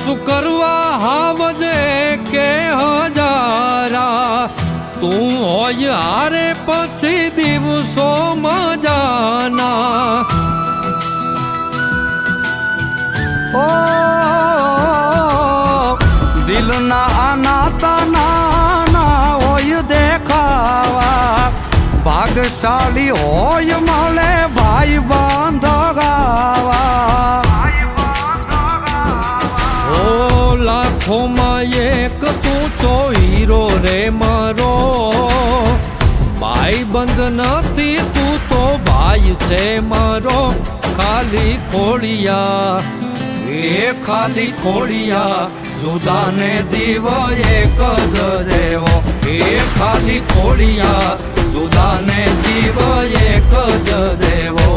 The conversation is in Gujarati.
શું કરવા હાવજે કે હજારા તું હોય હારે પછી દિવસો મજાના ઓ દિલના આનાતા નાના હોય દેખાવા ભાગશાળી હોય મળે ભાઈ બાંધગાવા ઓ લાખોમાં એક તું છો હીરો રે મારો ભાઈ બંધ નથી તું તો ભાઈ છે મારો ખાલી ખોડિયા એ ખાલી ખોડિયા જુદાને જીવ એક જ જેવો એ ખાલી ખોડિયા જુદાને જીવ એક જ જેવો